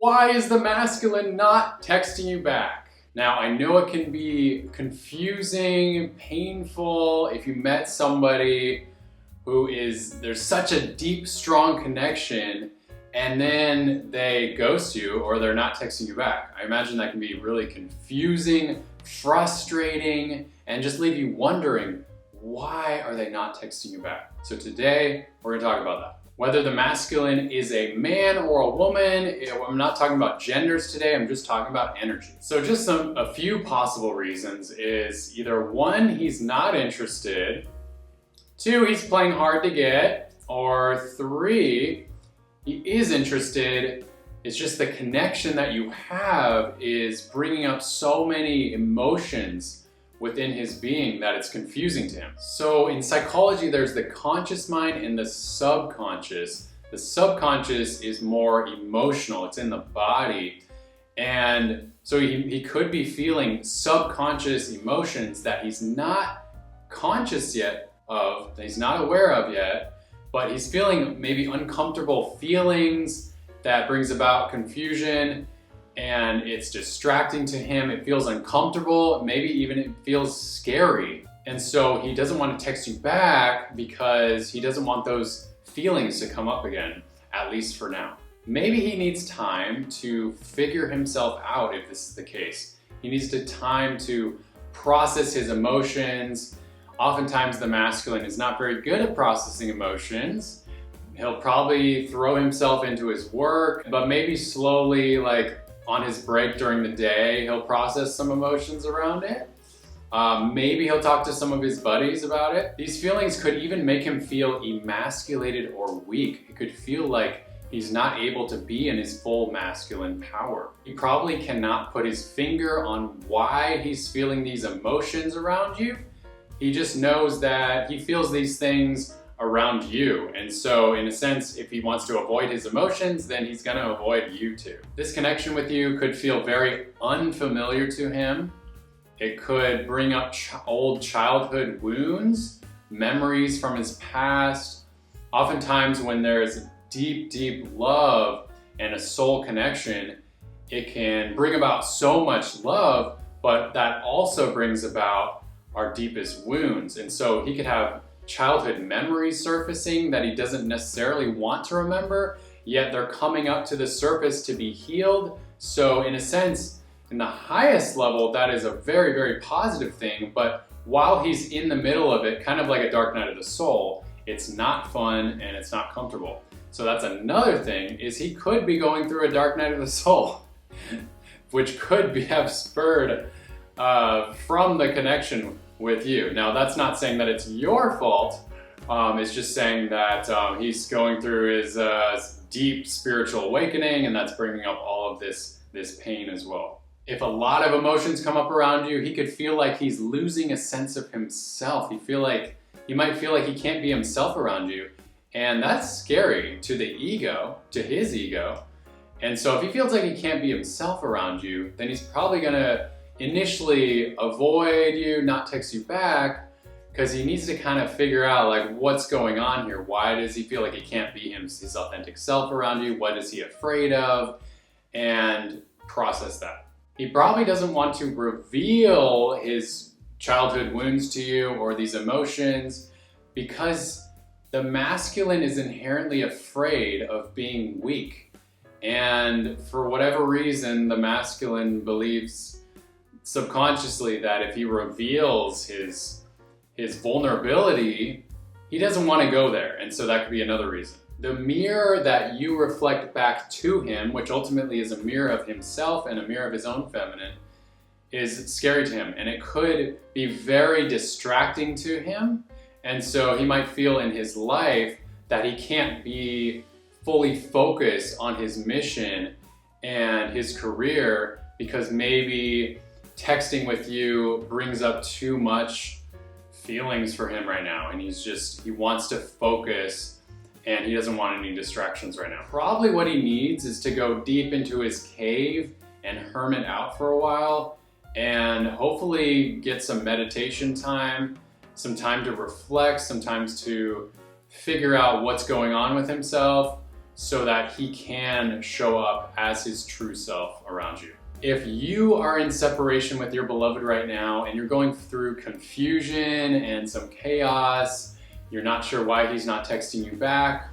Why is the masculine not texting you back? Now, I know it can be confusing, painful if you met somebody there's such a deep, strong connection and then they ghost you or they're not texting you back. I imagine that can be really confusing, frustrating, and just leave you wondering, why are they not texting you back? So today, we're gonna talk about that. Whether the masculine is a man or a woman, I'm not talking about genders today, I'm just talking about energy. So just a few possible reasons is either one, he's not interested, two, he's playing hard to get, or three, he is interested. It's just the connection that you have is bringing up so many emotions within his being that it's confusing to him. So in psychology, there's the conscious mind and the subconscious. The subconscious is more emotional, it's in the body. And so he could be feeling subconscious emotions that he's not conscious yet of, that he's not aware of yet, but he's feeling maybe uncomfortable feelings that brings about confusion, and it's distracting to him. It feels uncomfortable, maybe even it feels scary. And so he doesn't want to text you back because he doesn't want those feelings to come up again, at least for now. Maybe he needs time to figure himself out if this is the case. He needs time to process his emotions. Oftentimes the masculine is not very good at processing emotions. He'll probably throw himself into his work, but maybe slowly, like on his break during the day, he'll process some emotions around it. Maybe he'll talk to some of his buddies about it. These feelings could even make him feel emasculated or weak. It could feel like he's not able to be in his full masculine power. He probably cannot put his finger on why he's feeling these emotions around you. He just knows that he feels these things around you. And so in a sense, if he wants to avoid his emotions, then he's gonna avoid you too. This connection with you could feel very unfamiliar to him. It could bring up old childhood wounds, memories from his past. Oftentimes when there's deep, deep love and a soul connection, it can bring about so much love, but that also brings about our deepest wounds. And so he could have childhood memories surfacing that he doesn't necessarily want to remember, yet they're coming up to the surface to be healed. So in a sense, in the highest level, that is a very, very positive thing, but while he's in the middle of it, kind of like a dark night of the soul, it's not fun and it's not comfortable. So that's another thing, is he could be going through a dark night of the soul, which could have spurred from the connection with you. Now, that's not saying that it's your fault. It's just saying that he's going through his deep spiritual awakening, and that's bringing up all of this pain as well. If a lot of emotions come up around you, he could feel like he's losing a sense of himself. He might feel like he can't be himself around you, and that's scary to the ego, to his ego. And so if he feels like he can't be himself around you, then he's probably gonna initially avoid you, not text you back, because he needs to kind of figure out like what's going on here. Why does he feel like he can't be his authentic self around you? What is he afraid of? And process that. He probably doesn't want to reveal his childhood wounds to you or these emotions because the masculine is inherently afraid of being weak. And for whatever reason, the masculine believes subconsciously that if he reveals his vulnerability, he doesn't want to go there. And so that could be another reason. The mirror that you reflect back to him, which ultimately is a mirror of himself and a mirror of his own feminine, is scary to him. And it could be very distracting to him. And so he might feel in his life that he can't be fully focused on his mission and his career because maybe texting with you brings up too much feelings for him right now, and he wants to focus and he doesn't want any distractions right now. Probably what he needs is to go deep into his cave and hermit out for a while and hopefully get some meditation time, some time to reflect, sometimes to figure out what's going on with himself, so that he can show up as his true self around you. If you are in separation with your beloved right now and you're going through confusion and some chaos, you're not sure why he's not texting you back,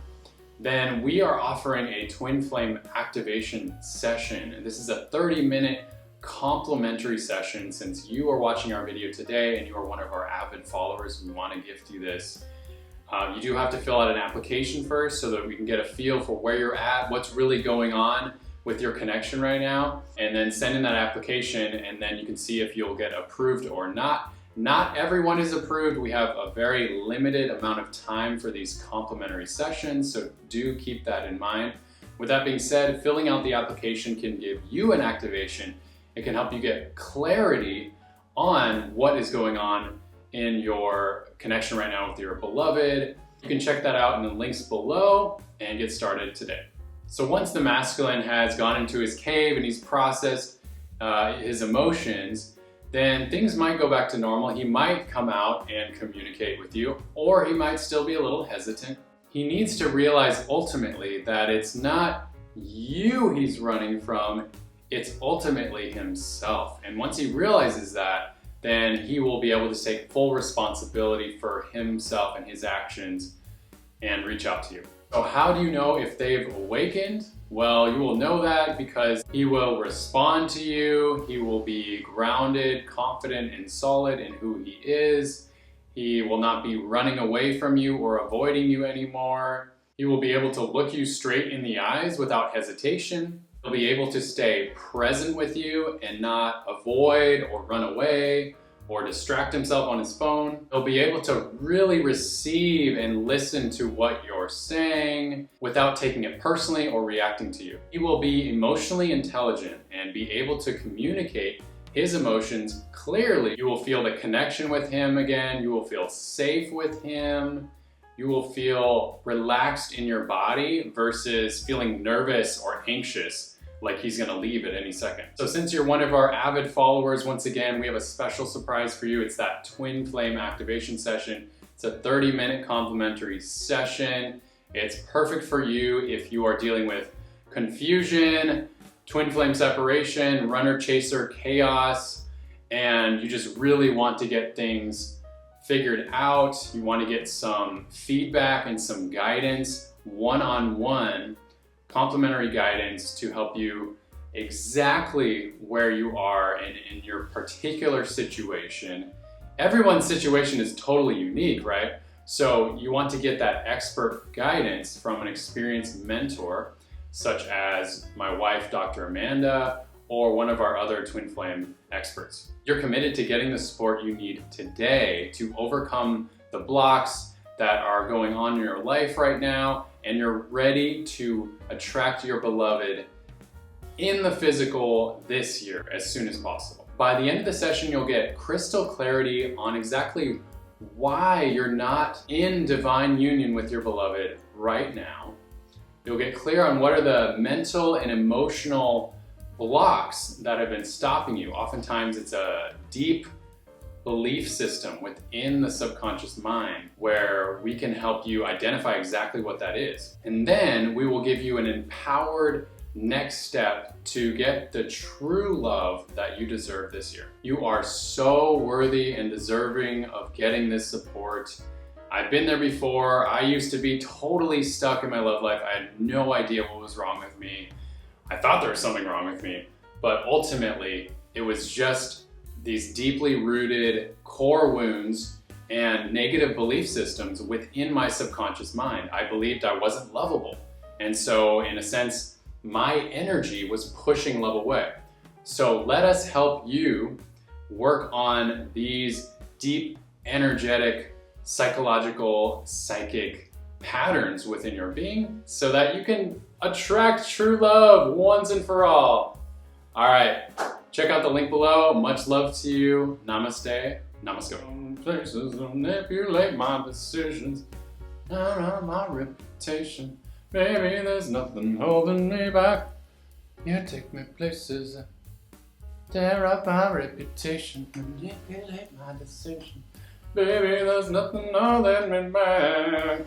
then we are offering a twin flame activation session. And this is a 30-minute complimentary session. Since you are watching our video today and you are one of our avid followers, we want to gift you this. You do have to fill out an application first so that we can get a feel for where you're at, what's really going on with your connection right now, and then send in that application, and then you can see if you'll get approved or not. Not everyone is approved. We have a very limited amount of time for these complimentary sessions, so do keep that in mind. With that being said, filling out the application can give you an activation. It can help you get clarity on what is going on in your connection right now with your beloved. You can check that out in the links below and get started today. So once the masculine has gone into his cave and he's processed his emotions, then things might go back to normal. He might come out and communicate with you, or he might still be a little hesitant. He needs to realize ultimately that it's not you he's running from, it's ultimately himself. And once he realizes that, then he will be able to take full responsibility for himself and his actions and reach out to you. So how do you know if they've awakened? Well, you will know that because he will respond to you. He will be grounded, confident, and solid in who he is. He will not be running away from you or avoiding you anymore. He will be able to look you straight in the eyes without hesitation. He'll be able to stay present with you and not avoid or run away or distract himself on his phone. He'll be able to really receive and listen to what you're saying without taking it personally or reacting to you. He will be emotionally intelligent and be able to communicate his emotions clearly. You will feel the connection with him again. You will feel safe with him. You will feel relaxed in your body versus feeling nervous or anxious like he's gonna leave at any second. So since you're one of our avid followers, once again, we have a special surprise for you. It's that twin flame activation session. It's a 30-minute complimentary session. It's perfect for you if you are dealing with confusion, twin flame separation, runner chaser chaos, and you just really want to get things figured out. You want to get some feedback and some guidance, one-on-one complimentary guidance to help you exactly where you are in your particular situation. Everyone's situation is totally unique, right? So you want to get that expert guidance from an experienced mentor, such as my wife, Dr. Amanda, or one of our other twin flame experts. You're committed to getting the support you need today to overcome the blocks that are going on in your life right now, and you're ready to attract your beloved in the physical this year as soon as possible. By the end of the session, you'll get crystal clarity on exactly why you're not in divine union with your beloved right now. You'll get clear on what are the mental and emotional blocks that have been stopping you. Oftentimes it's a deep belief system within the subconscious mind where we can help you identify exactly what that is. And then we will give you an empowered next step to get the true love that you deserve this year. You are so worthy and deserving of getting this support. I've been there before. I used to be totally stuck in my love life. I had no idea what was wrong with me. I thought there was something wrong with me, but ultimately it was just these deeply rooted core wounds and negative belief systems within my subconscious mind. I believed I wasn't lovable. And so in a sense, my energy was pushing love away. So let us help you work on these deep, energetic, psychological, psychic patterns within your being so that you can attract true love once and for all. All right. Check out the link below. Much love to you. Namaste. Namaste. Places will manipulate my decisions. Not on my reputation. Baby, there's nothing holding me back. You take me places. Tear up my reputation. Manipulate my decision. Baby, there's nothing holding me back.